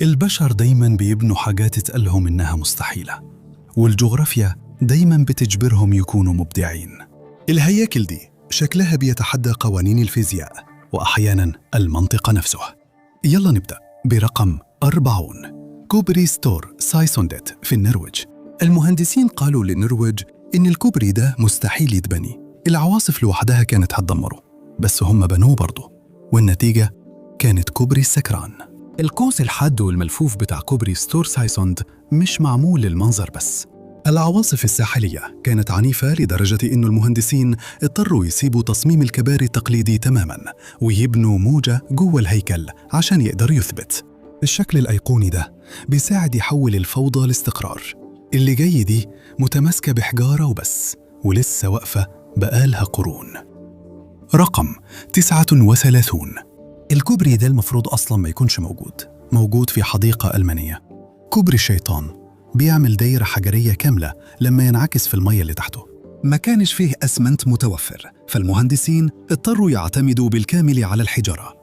البشر دايماً بيبنوا حاجات تقلهم إنها مستحيلة، والجغرافيا دايماً بتجبرهم يكونوا مبدعين. الهياكل دي شكلها بيتحدى قوانين الفيزياء وأحياناً المنطق نفسه. يلا نبدأ برقم 40. كوبري ستور سايسوندت في النرويج. المهندسين قالوا للنرويج إن الكوبري ده مستحيل يتبني، العواصف لوحدها كانت هتدمره، بس هم بنوه برضه، والنتيجة كانت كوبري السكران. القوس الحاد والملفوف بتاع كوبري ستور سايسوند مش معمول للمنظر بس. العواصف الساحلية كانت عنيفة لدرجة إن المهندسين اضطروا يسيبوا تصميم الكباري التقليدي تماماً ويبنوا موجة جوه الهيكل عشان يقدر يثبت. الشكل الأيقوني ده بيساعد يحول الفوضى لاستقرار. اللي جاي دي متماسكة بحجارة وبس، ولسه واقفة بقالها قرون. رقم 39. الكوبري ده المفروض أصلاً ما يكونش موجود في حديقة ألمانية. كوبري الشيطان بيعمل دايرة حجرية كاملة لما ينعكس في المية اللي تحته. ما كانش فيه أسمنت متوفر، فالمهندسين اضطروا يعتمدوا بالكامل على الحجارة،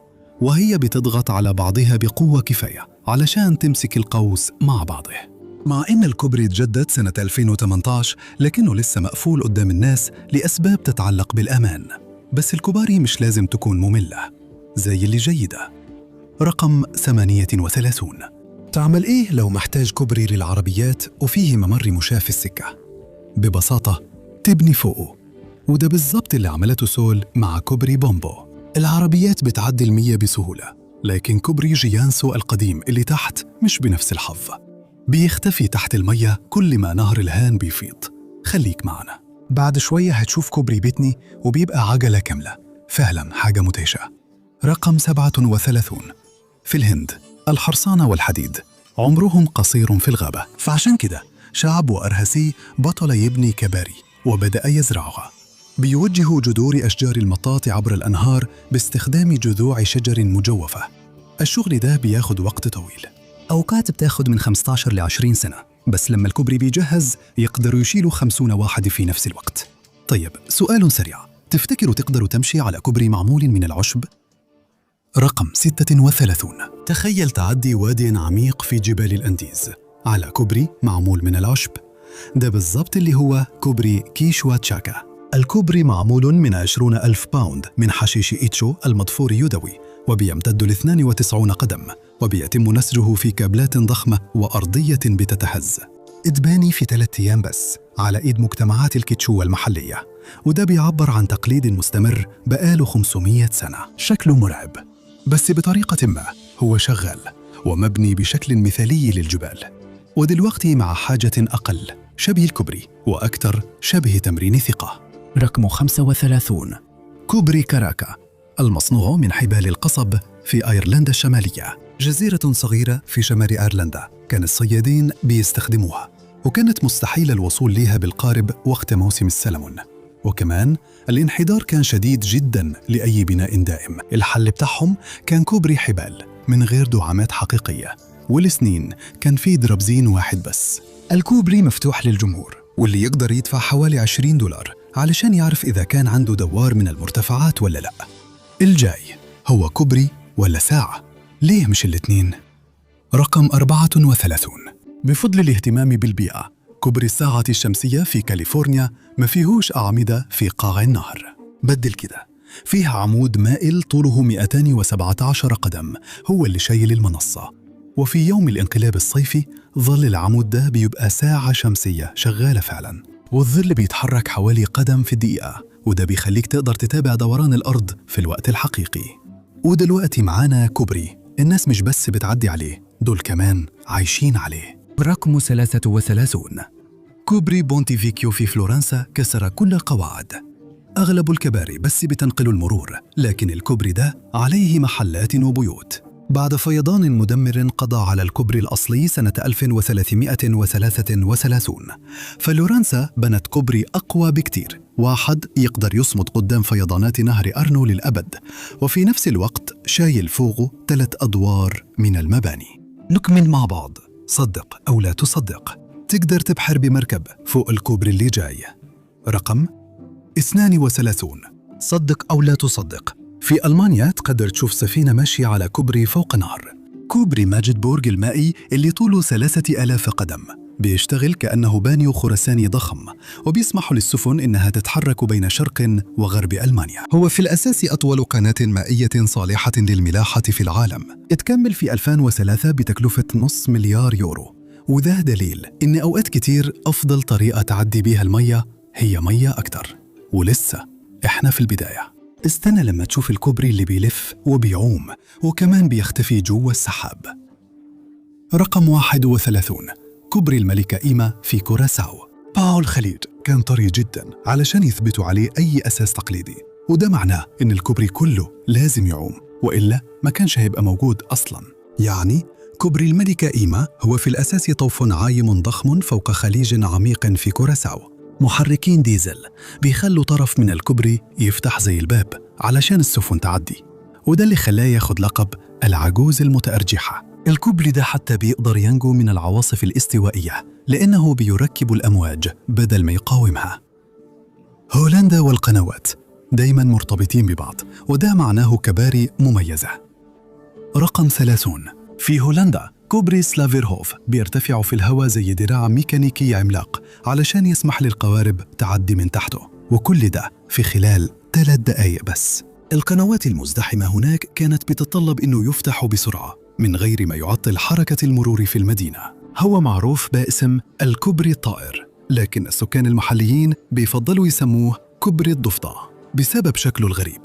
وهي بتضغط على بعضها بقوة كفاية علشان تمسك القوس مع بعضه. مع إن الكوبري تجدد سنة 2018، لكنه لسه مقفول قدام الناس لأسباب تتعلق بالأمان. بس الكباري مش لازم تكون مملة زي اللي جيدة. رقم 38. تعمل إيه لو محتاج كوبري للعربيات وفيه ممر مشاة في السكة؟ ببساطة تبني فوقه، وده بالضبط اللي عملته سول مع كوبري بومبو. العربيات بتعدي 100 بسهولة، لكن كوبري جيانسو القديم اللي تحت مش بنفس الحظ، بيختفي تحت المية كل ما نهر الهان بيفيض. خليك معنا، بعد شوية هتشوف كوبري بيتني وبيبقى عجلة كاملة، فعلا حاجة مدهشة. رقم 37. في الهند الحرصانة والحديد عمرهم قصير في الغابة، فعشان كده شعب وأرهسي بطل يبني كباري وبدأ يزرعها. بيوجهوا جذور أشجار المطاط عبر الأنهار باستخدام جذوع شجر مجوفة. الشغل ده بياخد وقت طويل، أوقات بتاخد من 15 ل 20 سنة، بس لما الكوبري بيجهز يقدروا يشيلوا 50 واحد في نفس الوقت. طيب سؤال سريع، تفتكروا تقدروا تمشي على كوبري معمول من العشب؟ رقم 36. تخيل تعدي وادي عميق في جبال الأنديز على كوبري معمول من العشب. ده بالضبط اللي هو كوبري كيشوا تشاكا. الكوبري معمول من 20,000 باوند من حشيش إيتشو المضفور يدوي، وبيمتد ل 92 قدم، وبيتم نسجه في كابلات ضخمة وأرضية بتتهز. اتباني في 3 أيام بس على إيد مجتمعات الكيتشوا المحلية، وده بيعبر عن تقليد مستمر بقاله 500 سنة. شكله مرعب، بس بطريقة ما هو شغال ومبني بشكل مثالي للجبال. ودلوقتي مع حاجة أقل شبه الكوبري وأكثر شبه تمرين ثقة. رقم 35. كوبري كاراكا المصنوع من حبال القصب في أيرلندا الشمالية، جزيرة صغيرة في شمال أيرلندا. كان الصيادين بيستخدموها، وكانت مستحيل الوصول لها بالقارب وقت موسم السلمون، وكمان الانحدار كان شديد جدا لأي بناء دائم. الحل بتاعهم كان كوبري حبال من غير دعامات حقيقية، والسنين كان فيه دربزين واحد بس. الكوبري مفتوح للجمهور، واللي يقدر يدفع حوالي $20 علشان يعرف إذا كان عنده دوار من المرتفعات ولا لا. الجاي هو كوبري ولا ساعة؟ ليه مش الاتنين؟ رقم 34. بفضل الاهتمام بالبيئة، كوبري الساعة الشمسية في كاليفورنيا ما فيهوش أعمدة في قاع النهر، بدل كده فيها عمود مائل طوله 217 قدم هو اللي شايل المنصة. وفي يوم الانقلاب الصيفي ظل العمود ده بيبقى ساعة شمسية شغالة فعلا، والظل بيتحرك حوالي قدم في الدقيقة، وده بيخليك تقدر تتابع دوران الأرض في الوقت الحقيقي. ودلوقتي معانا كوبري الناس مش بس بتعدي عليه، دول كمان عايشين عليه. رقم 33. كوبري بونتيفيكيو في فلورنسا كسر كل القواعد. أغلب الكباري بس بتنقل المرور، لكن الكوبري ده عليه محلات وبيوت. بعد فيضان مدمر قضى على الكوبري الأصلي سنة 1333، فلورنسا بنت كوبري أقوى بكتير، واحد يقدر يصمد قدام فيضانات نهر أرنو للأبد، وفي نفس الوقت شايل فوقه 3 أدوار من المباني. نكمل مع بعض، صدق أو لا تصدق، تقدر تبحر بمركب فوق الكوبري اللي جاي. رقم 32. صدق أو لا تصدق، في ألمانيا تقدر تشوف سفينة ماشية على كوبري فوق نهر، كوبري ماجد بورغ المائي اللي طوله 3000 قدم بيشتغل كأنه بانيو خرساني ضخم، وبيسمح للسفن إنها تتحرك بين شرق وغرب ألمانيا. هو في الأساس أطول قناة مائية صالحة للملاحة في العالم، اتكمل في 2003 بتكلفة نصف مليار يورو، وده دليل إن أوقات كتير أفضل طريقة تعدي بيها المية هي مية أكتر، ولسه إحنا في البداية. استنى لما تشوف الكوبري اللي بيلف وبيعوم وكمان بيختفي جوا السحاب. رقم 31، كوبري الملكة إيما في كوراساو. باعوا الخليج كان طري جدا علشان يثبتوا عليه أي أساس تقليدي، وده معناه إن الكوبري كله لازم يعوم، وإلا ما كانش هيبقى موجود أصلا. يعني كوبري الملكة إيما هو في الأساس طوف عايم ضخم فوق خليج عميق في كوراساو. محركين ديزل بيخلوا طرف من الكوبري يفتح زي الباب علشان السفن تعدي، وده اللي خلاه ياخد لقب العجوز المتأرجحة. الكوبري ده حتى بيقدر ينجو من العواصف الاستوائية لأنه بيركب الأمواج بدل ما يقاومها. هولندا والقنوات دايما مرتبطين ببعض، وده معناه كباري مميزة. رقم 30، في هولندا كوبري سلافيرهوف بيرتفع في الهواء زي دراع ميكانيكي عملاق علشان يسمح للقوارب تعدي من تحته، وكل ده في خلال 3 دقايق بس. القنوات المزدحمة هناك كانت بتتطلب إنه يفتح بسرعة من غير ما يعطل حركة المرور في المدينة. هو معروف باسم الكوبري الطائر، لكن السكان المحليين بيفضلوا يسموه كوبري الضفدع بسبب شكله الغريب.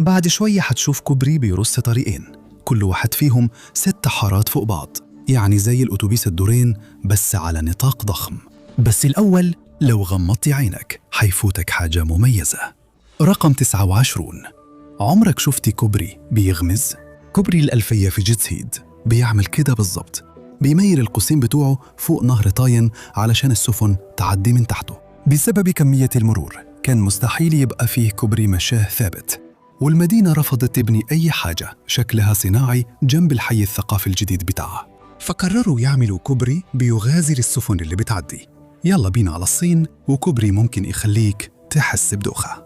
بعد شوية حتشوف كوبري بيرص طريقين، كل واحد فيهم 6 حارات فوق بعض، يعني زي الأتوبيس الدورين بس على نطاق ضخم. بس الأول لو غمضت عينك حيفوتك حاجة مميزة. رقم 29، عمرك شفتي كوبري بيغمز؟ كوبري الألفية في جيتسهيد بيعمل كده بالظبط، بيميل القوسين بتوعه فوق نهر طاين علشان السفن تعدي من تحته. بسبب كمية المرور كان مستحيل يبقى فيه كوبري مشاه ثابت، والمدينة رفضت تبني أي حاجة شكلها صناعي جنب الحي الثقافي الجديد بتاعها، فقرروا يعملوا كوبري بيغازل السفن اللي بتعدي. يلا بينا على الصين، وكوبري ممكن يخليك تحس بدوخة.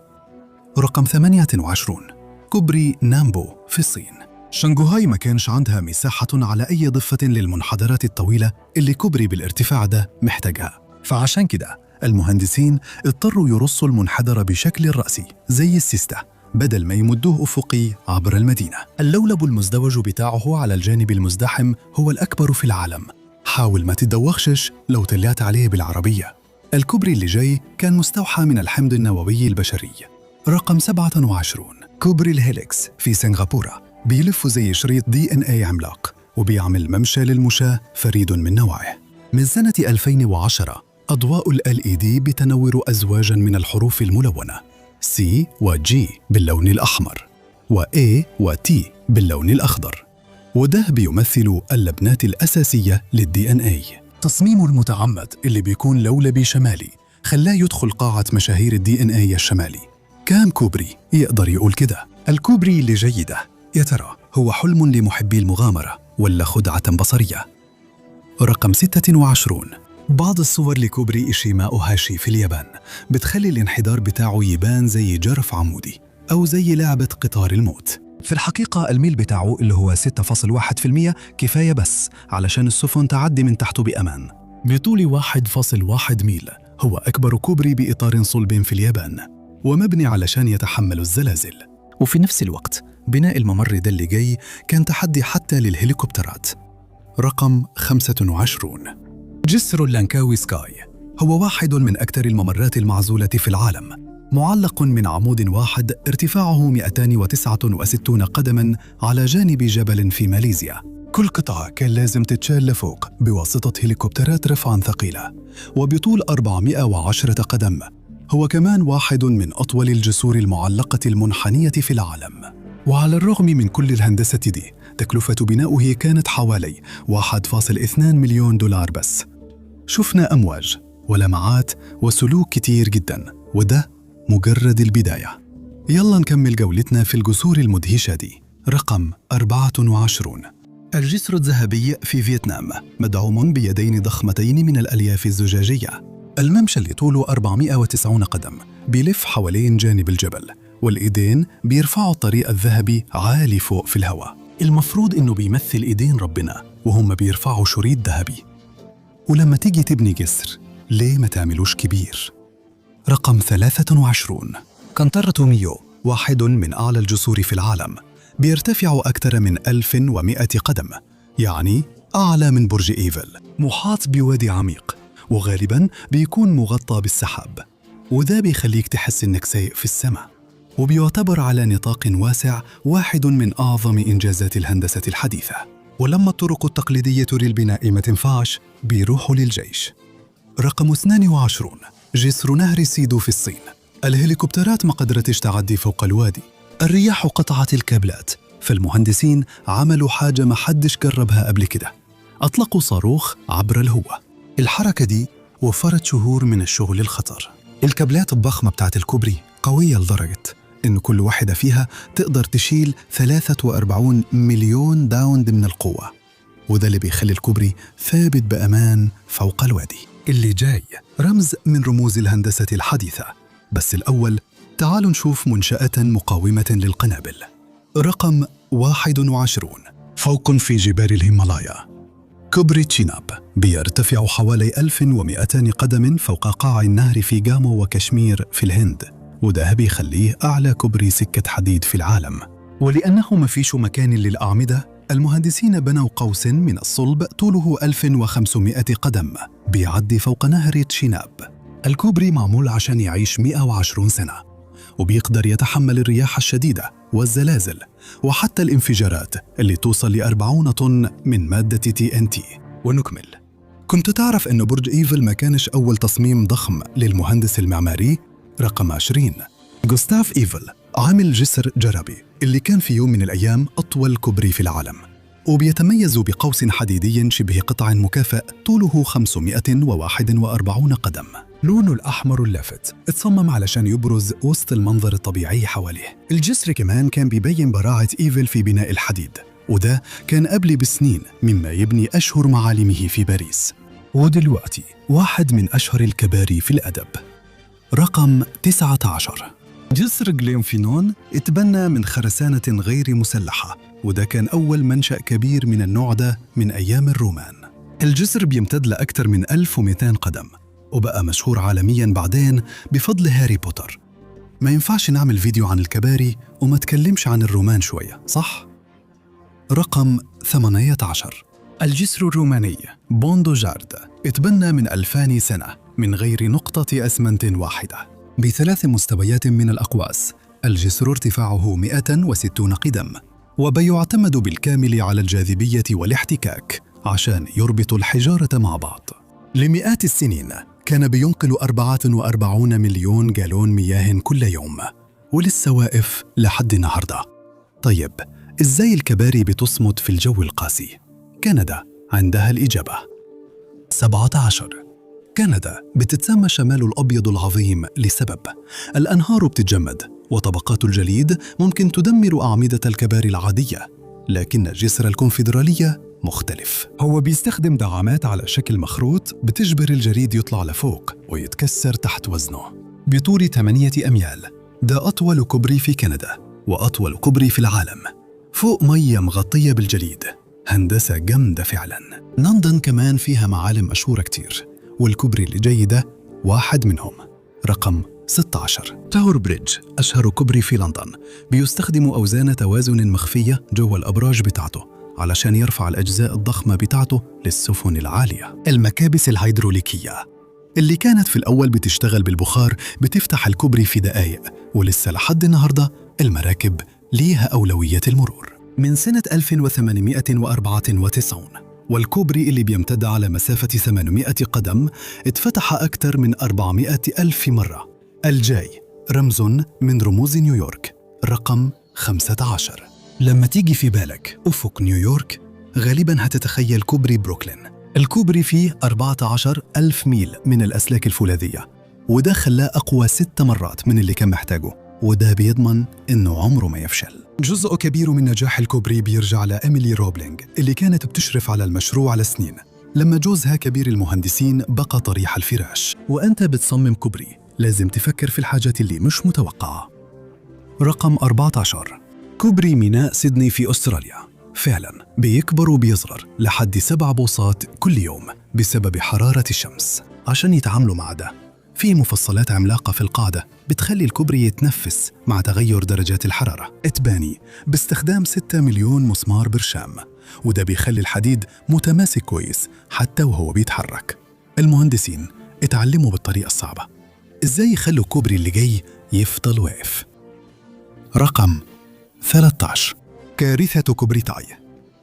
رقم 28، كوبري نامبو في الصين. شنغهاي ما كانش عندها مساحة على أي ضفة للمنحدرات الطويلة اللي كوبري بالارتفاع ده محتاجها، فعشان كده المهندسين اضطروا يرصوا المنحدر بشكل رأسي زي السيستة بدل ما يمدوه أفقي عبر المدينة. اللولب المزدوج بتاعه على الجانب المزدحم هو الأكبر في العالم، حاول ما تدوخشش لو طلعت عليه بالعربية. الكوبري اللي جاي كان مستوحى من الحمض النووي البشري. رقم 27، كوبري الهيليكس في سنغافورة، بيلف زي شريط DNA عملاق وبيعمل ممشى للمشاة فريد من نوعه. من سنة 2010 أضواء LED بتنور أزواجاً من الحروف الملونة C و G باللون الأحمر و A و T باللون الأخضر، وده بيمثل اللبنات الأساسية للDNA. تصميمه المتعمد اللي بيكون لولبي شمالي خلاه يدخل قاعة مشاهير الDNA الشمالي. كام كوبري يقدر يقول كده؟ الكوبري اللي جاي ده يا ترى هو حلم لمحبي المغامرة ولا خدعة بصرية؟ رقم 26، بعض الصور لكوبري إيشيما أوهاشي في اليابان بتخلي الانحدار بتاعه يبان زي جرف عمودي أو زي لعبة قطار الموت. في الحقيقة الميل بتاعه اللي هو 6.1% كفاية بس علشان السفن تعدي من تحته بأمان. بطول 1.1 ميل هو أكبر كوبري بإطار صلب في اليابان، ومبني علشان يتحمل الزلازل. وفي نفس الوقت بناء الممر ده اللي جاي كان تحدي حتى للهليكوبترات. رقم 25، جسر اللانكاوي سكاي هو واحد من أكثر الممرات المعزولة في العالم، معلق من عمود واحد ارتفاعه 269 قدماً على جانب جبل في ماليزيا. كل قطعة كان لازم تتشال لفوق بواسطة هليكوبترات رفع ثقيلة، وبطول 410 قدم. هو كمان واحد من أطول الجسور المعلقة المنحنية في العالم. وعلى الرغم من كل الهندسة دي، تكلفة بناؤه كانت حوالي 1.2 مليون دولار بس. شفنا أمواج ولمعات وسلوك كتير جدا، وده مجرد البداية. يلا نكمل جولتنا في الجسور المدهشة دي. رقم 24، الجسر الذهبي في فيتنام، مدعوم بيدين ضخمتين من الألياف الزجاجية. الممشى اللي طوله 490 قدم بيلف حوالين جانب الجبل، والإيدين بيرفعوا الطريق الذهبي عالي فوق في الهواء. المفروض إنه بيمثل إيدين ربنا وهم بيرفعوا شريط ذهبي. ولما تيجي تبني جسر ليه ما تعملوش كبير؟ رقم 23. قنطرة ميو، واحد من أعلى الجسور في العالم، بيرتفع أكثر من 1100 قدم، يعني أعلى من برج إيفل. محاط بوادي عميق وغالباً بيكون مغطى بالسحاب، وده بيخليك تحس إنك سايق في السماء. وبيعتبر على نطاق واسع واحد من أعظم إنجازات الهندسة الحديثة. ولما الطرق التقليدية للبناء ما تنفعش بيروحوا للجيش. رقم 22. جسر نهر سيدو في الصين. الهليكوبترات ما قدرتش تعدي فوق الوادي، الرياح قطعت الكابلات، فالمهندسين عملوا حاجة ما حدش جربها قبل كده، أطلقوا صاروخ عبر الهواء. الحركة دي وفرت شهور من الشغل الخطر. الكابلات الضخمة بتاعت الكوبري قوية لدرجة إن كل واحدة فيها تقدر تشيل 43 مليون باوند من القوة، وده اللي بيخلي الكوبري ثابت بأمان فوق الوادي. اللي جاي رمز من رموز الهندسة الحديثة، بس الأول تعالوا نشوف منشأة مقاومة للقنابل. رقم 21. فوق في جبال الهيمالايا. كوبري تشيناب بيرتفع حوالي 1200 قدم فوق قاع النهر في جامو وكشمير في الهند، وده بيخليه أعلى كوبري سكة حديد في العالم. ولأنه ما فيش مكان للأعمدة، المهندسين بنوا قوس من الصلب طوله 1500 قدم بيعدي فوق نهر تشيناب. الكوبري معمول عشان يعيش 120 سنة، وبيقدر يتحمل الرياح الشديدة والزلازل وحتى الانفجارات اللي توصل ل40 طن من مادة TNT. ونكمل. كنت تعرف أن برج إيفل ما كانش أول تصميم ضخم للمهندس المعماري؟ رقم 20. غوستاف إيفل عامل جسر جرابي اللي كان في يوم من الأيام أطول كوبري في العالم، وبيتميز بقوس حديدي شبه قطع مكافئ طوله 541 قدم. لونه الأحمر اللافت اتصمم علشان يبرز وسط المنظر الطبيعي حواليه. الجسر كمان كان بيبين براعة إيفل في بناء الحديد، وده كان قبل بسنين مما يبني أشهر معالمه في باريس. ودلوقتي واحد من أشهر الكباري في الأدب. رقم 19. جسر غليمفينون اتبنى من خرسانة غير مسلحة، وده كان أول منشأ كبير من النوع ده من أيام الرومان. الجسر بيمتد لأكثر من 1200 قدم، وبقى مشهور عالمياً بعدين بفضل هاري بوتر. ما ينفعش نعمل فيديو عن الكباري وما تكلمش عن الرومان شوية، صح؟ رقم 18. الجسر الروماني بوندو جارد اتبنى من 2000 سنة من غير نقطة أسمنت واحدة، ب3 مستويات من الأقواس. الجسر ارتفاعه 160 قدم، وبيعتمد بالكامل على الجاذبية والاحتكاك عشان يربط الحجارة مع بعض. لمئات السنين كان بينقل 44 مليون جالون مياه كل يوم، ولسه واقف لحد النهاردة. طيب، إزاي الكباري بتصمد في الجو القاسي؟ كندا عندها الإجابة. 17. كندا بتتسمى شمال الأبيض العظيم لسبب الأنهار بتتجمد، وطبقات الجليد ممكن تدمر أعمدة الكباري العادية، لكن جسر الكونفدرالية مختلف. هو بيستخدم دعامات على شكل مخروط بتجبر الجليد يطلع لفوق ويتكسر تحت وزنه. بطول 8 أميال، ده أطول كوبري في كندا وأطول كوبري في العالم، فوق مية مغطية بالجليد. هندسة جامدة فعلا. لندن كمان فيها معالم مشهورة كتير، والكوبري اللي جاي ده واحد منهم. رقم 16. تاور بريدج أشهر كوبري في لندن، بيستخدم أوزان توازن مخفية جوا الأبراج بتاعته علشان يرفع الأجزاء الضخمة بتاعته للسفن العالية. المكابس الهيدروليكية اللي كانت في الأول بتشتغل بالبخار بتفتح الكوبري في دقايق، ولسه لحد النهاردة المراكب ليها أولوية المرور. من سنة 1894 والكوبري اللي بيمتد على مسافة 800 قدم اتفتح أكثر من 400 ألف مرة. الجاي رمز من رموز نيويورك. رقم 15. لما تيجي في بالك أفق نيويورك غالباً هتتخيل كوبري بروكلين. الكوبري فيه 14 ألف ميل من الأسلاك الفولاذية، وده خلاه أقوى 6 مرات من اللي كان محتاجه، وده بيضمن إنه عمره ما يفشل. جزء كبير من نجاح الكوبري بيرجع لإيميلي روبلينج اللي كانت بتشرف على المشروع لسنين، لما جوزها كبير المهندسين بقى طريح الفراش. وأنت بتصمم كوبري لازم تفكر في الحاجات اللي مش متوقعة. رقم 14. كوبري ميناء سيدني في أستراليا. فعلا بيكبر وبيصغر لحد 7 بوصات كل يوم بسبب حرارة الشمس. عشان يتعاملوا مع ده، في مفصلات عملاقة في القاعدة بتخلي الكوبري يتنفس مع تغير درجات الحرارة. اتباني باستخدام 6 مليون مسمار برشام، وده بيخلي الحديد متماسك كويس حتى وهو بيتحرك. المهندسين اتعلموا بالطريقة الصعبة ازاي يخلوا الكوبري اللي جاي يفضل واقف. رقم 13، كارثة كوبري تاي.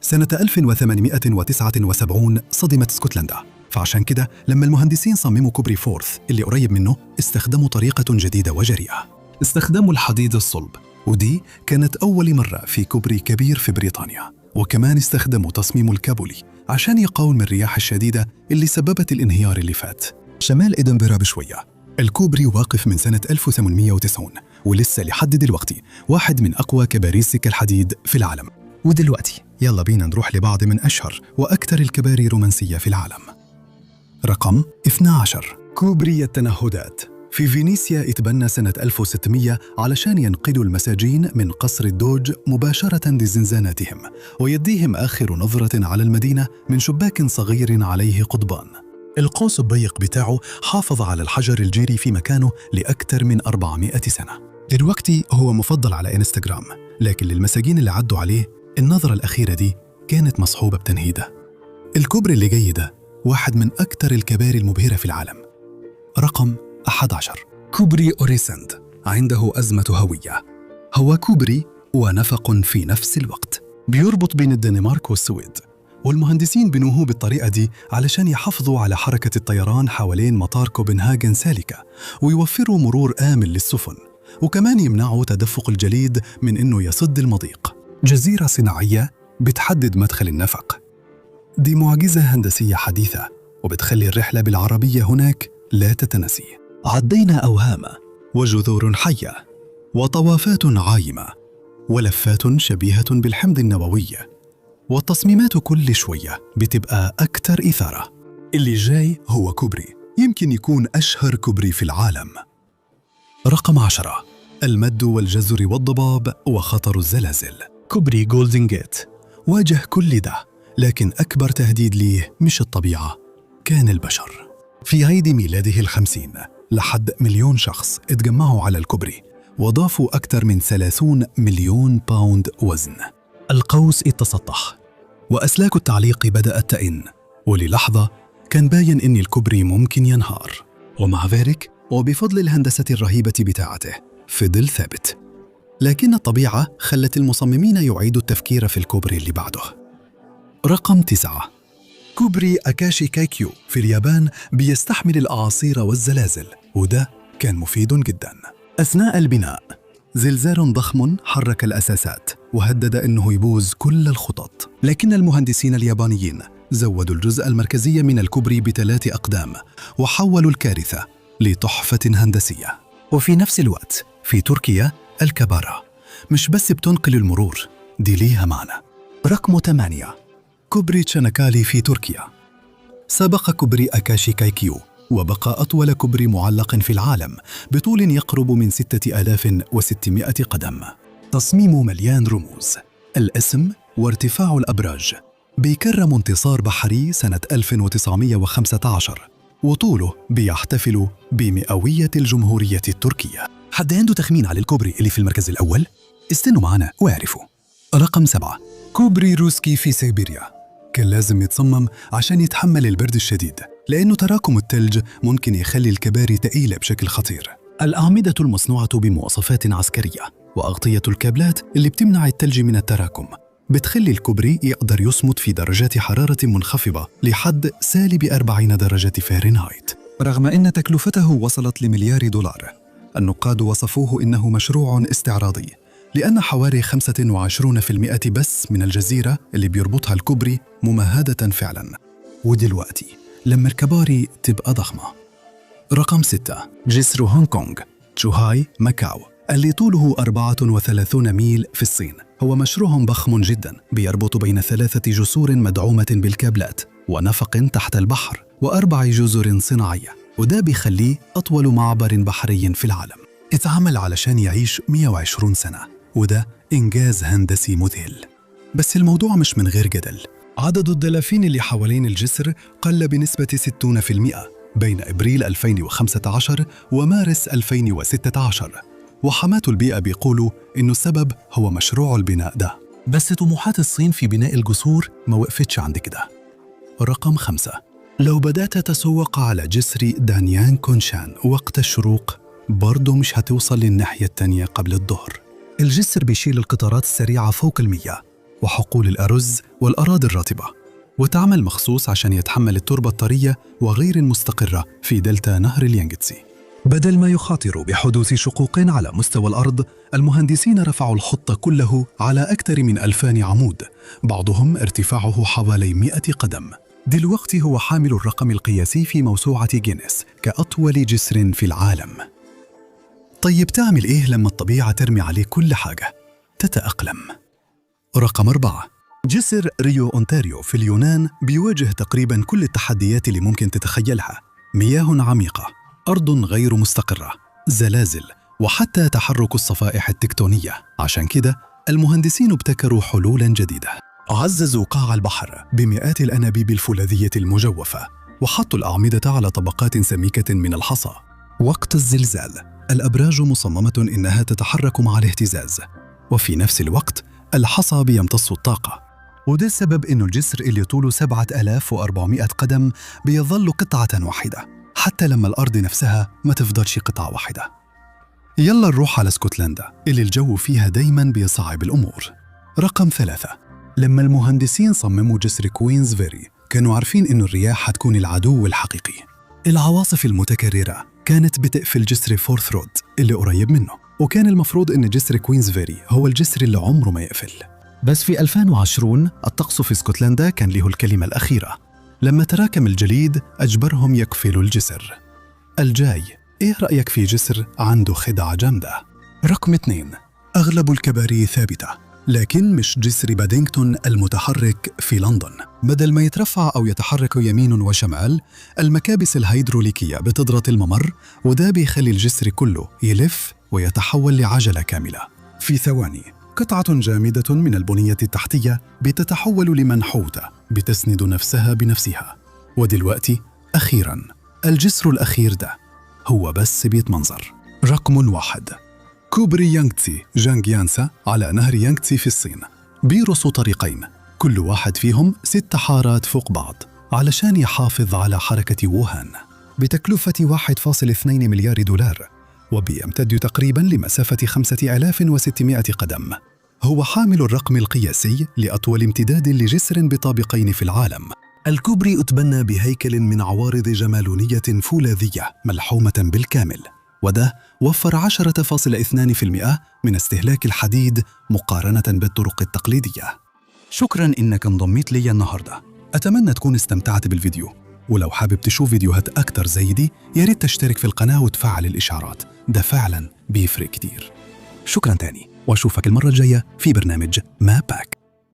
سنة 1879 صدمت اسكتلندا، فعشان كده لما المهندسين صمموا كوبري فورث اللي قريب منه استخدموا طريقة جديدة وجريئة. استخدموا الحديد الصلب، ودي كانت أول مرة في كوبري كبير في بريطانيا. وكمان استخدموا تصميم الكابولي عشان يقاوم الرياح الشديدة اللي سببت الانهيار اللي فات. شمال إدنبرا بشوية. الكوبري واقف من سنة 1890 ولسه لحد دلوقتي واحد من أقوى كباري سكة الحديد في العالم. ودلوقتي يلا بينا نروح لبعض من أشهر وأكثر الكباري رومانسية في العالم. رقم 12، كوبري التنهدات. في فينيسيا اتبنى سنة 1600 علشان ينقلوا المساجين من قصر الدوج مباشرة لزنزاناتهم ويديهم آخر نظرة على المدينة من شباك صغير عليه قضبان. القوس الضيق بتاعه حافظ على الحجر الجيري في مكانه لأكثر من 400 سنة. دلوقتي هو مفضل على إنستغرام، لكن للمساجين اللي عدوا عليه النظرة الأخيرة دي كانت مصحوبة بتنهيدة. الكوبري اللي جاي ده واحد من أكثر الكباري المبهرة في العالم. رقم 11، كوبري أوريسند. عنده أزمة هوية. هو كوبري ونفق في نفس الوقت بيربط بين الدنمارك والسويد، والمهندسين بنوه بالطريقة دي علشان يحافظوا على حركة الطيران حوالين مطار كوبنهاجن سالكة ويوفروا مرور آمن للسفن، وكمان يمنعوا تدفق الجليد من إنه يصد المضيق. جزيرة صناعية بتحدد مدخل النفق. دي معجزة هندسية حديثة وبتخلي الرحلة بالعربية هناك لا تتنسي. عدينا أوهام وجذور حية وطوافات عايمة ولفات شبيهة بالحمض النووي، والتصميمات كل شوية بتبقى أكثر إثارة. اللي جاي هو كوبري يمكن يكون أشهر كوبري في العالم. رقم 10، المد والجزر والضباب وخطر الزلازل. كوبري جولدن جيت واجه كل ده، لكن أكبر تهديد ليه مش الطبيعة، كان البشر. في عيد ميلاده 50 لحد 1,000,000 شخص اتجمعوا على الكوبري وضافوا أكثر من 30 مليون باوند وزن. القوس اتسطح وأسلاك التعليق بدأت تئن، وللحظة كان باين إن الكوبري ممكن ينهار، ومع ذلك وبفضل الهندسة الرهيبة بتاعته فضل ثابت. لكن الطبيعة خلت المصممين يعيدوا التفكير في الكوبري اللي بعده. رقم 9، كوبري أكاشي كايكيو في اليابان بيستحمل الأعاصير والزلازل، وده كان مفيد جدا. أثناء البناء زلزال ضخم حرك الأساسات وهدد أنه يبوظ كل الخطط، لكن المهندسين اليابانيين زودوا الجزء المركزي من الكوبري ب3 أقدام وحولوا الكارثة لتحفة هندسية. وفي نفس الوقت في تركيا الكبارة مش بس بتنقل المرور، دي ليها معنى. رقم 8، كوبري تشانكالي في تركيا. سبق كوبري أكاشي كايكيو وبقى أطول كوبري معلق في العالم بطول يقرب من 6600 قدم. تصميمه مليان رموز، الاسم وارتفاع الأبراج. بيكرم انتصار بحري سنة 1915، وطوله بيحتفل بمئوية الجمهورية التركية. حد عنده تخمين على الكوبري اللي في المركز الأول؟ استنوا معنا واعرفوا. رقم 7، كوبري روسكي في سيبيريا. كان لازم يتصمم عشان يتحمل البرد الشديد، لأنه تراكم الثلج ممكن يخلي الكباري ثقيلة بشكل خطير. الأعمدة المصنوعة بمواصفات عسكرية وأغطية الكابلات اللي بتمنع الثلج من التراكم بتخلي الكوبري يقدر يصمد في درجات حرارة منخفضة لحد -40 درجة فahrenheit. رغم أن تكلفته وصلت لمليار دولار، النقاد وصفوه إنه مشروع استعراضي، لأن حوالي 25% بس من الجزيرة اللي بيربطها الكوبري ممهدة فعلاً. ودلوقتي لما الكباري تبقى ضخمة. رقم 6، جسر هونغ كونغ تشوهاي ماكاو اللي طوله 34 ميل في الصين. هو مشروع ضخم جداً بيربط بين 3 جسور مدعومة بالكابلات ونفق تحت البحر و4 جزر صناعية، وده بيخليه أطول معبر بحري في العالم. اتعمل علشان يعيش 120 سنة، وده إنجاز هندسي مذهل. بس الموضوع مش من غير جدل. عدد الدلافين اللي حوالين الجسر قل بنسبة 60% بين إبريل 2015 ومارس 2016، وحماة البيئة بيقولوا إنه السبب هو مشروع البناء ده. بس طموحات الصين في بناء الجسور ما وقفتش عند كده. رقم 5. لو بدأت تتسوق على جسر دانيان كونشان وقت الشروق برضه مش هتوصل للناحية التانية قبل الظهر. الجسر بيشيل القطارات السريعة فوق المياه وحقول الأرز والأراضي الرطبة، وتعمل مخصوص عشان يتحمل التربة الطرية وغير المستقرة في دلتا نهر اليانغتسي. بدل ما يخاطروا بحدوث شقوق على مستوى الأرض، المهندسين رفعوا الخط كله على أكثر من 2000 عمود، بعضهم ارتفاعه حوالي 100 قدم. دلوقتي هو حامل الرقم القياسي في موسوعة غينيس كأطول جسر في العالم. طيب تعمل إيه لما الطبيعة ترمي عليه كل حاجة؟ تتأقلم. رقم 4. جسر ريو أونتاريو في اليونان بيواجه تقريباً كل التحديات اللي ممكن تتخيلها: مياه عميقة، أرض غير مستقرة، زلازل، وحتى تحرك الصفائح التكتونية. عشان كده المهندسين ابتكروا حلولاً جديدة. عززوا قاع البحر بمئات الأنابيب الفولاذية المجوفة، وحطوا الأعمدة على طبقات سميكة من الحصى. وقت الزلزال الأبراج مصممة إنها تتحرك مع الاهتزاز، وفي نفس الوقت الحصى بيمتص الطاقة. وده السبب إنه الجسر اللي طوله 7400 قدم بيظل قطعة واحدة حتى لما الأرض نفسها ما تفضلش قطعة واحدة. يلا نروح على اسكتلندا اللي الجو فيها دايماً بيصعب الأمور. رقم 3. لما المهندسين صمموا جسر كوينز فيري كانوا عارفين إنه الرياح هتكون العدو الحقيقي. العواصف المتكررة كانت بتقفل جسر فورث رود اللي قريب منه، وكان المفروض إن جسر كوينز فيري هو الجسر اللي عمره ما يقفل. بس في 2020 الطقس في اسكتلندا كان له الكلمة الأخيرة. لما تراكم الجليد أجبرهم يقفلوا الجسر. الجاي، إيه رأيك في جسر عنده خدعة جامدة؟ رقم 2. أغلب الكباري ثابتة، لكن مش جسر بادينغتون المتحرك في لندن. بدل ما يترفع أو يتحرك يمين وشمال، المكابس الهيدروليكية بتضغط الممر، وده بيخلي الجسر كله يلف ويتحول لعجلة كاملة. في ثواني قطعة جامدة من البنية التحتية بتتحول لمنحوتة بتسند نفسها بنفسها. ودلوقتي أخيراً الجسر الأخير ده هو بس بيتمنظر. رقم 1. كوبري يانغتسي جانغيانسا على نهر يانغتسي في الصين. بيرصوا طريقين كل واحد فيهم 6 حارات فوق بعض علشان يحافظ على حركة ووهان، بتكلفة 1.2 مليار دولار، وبيمتد تقريباً لمسافة 5600 قدم. هو حامل الرقم القياسي لأطول امتداد لجسر بطابقين في العالم. الكوبري أتبنى بهيكل من عوارض جمالونية فولاذية ملحومة بالكامل، وده وفر 10.2% من استهلاك الحديد مقارنة بالطرق التقليدية. شكراً إنك انضميت لي النهاردة. أتمنى تكون استمتعت بالفيديو، ولو حابب تشوف فيديوهات أكتر زي دي ياريت تشترك في القناة وتفعل الإشعارات، ده فعلاً بيفرق كتير. شكراً تاني، وأشوفك المرة الجاية في برنامج ماباك.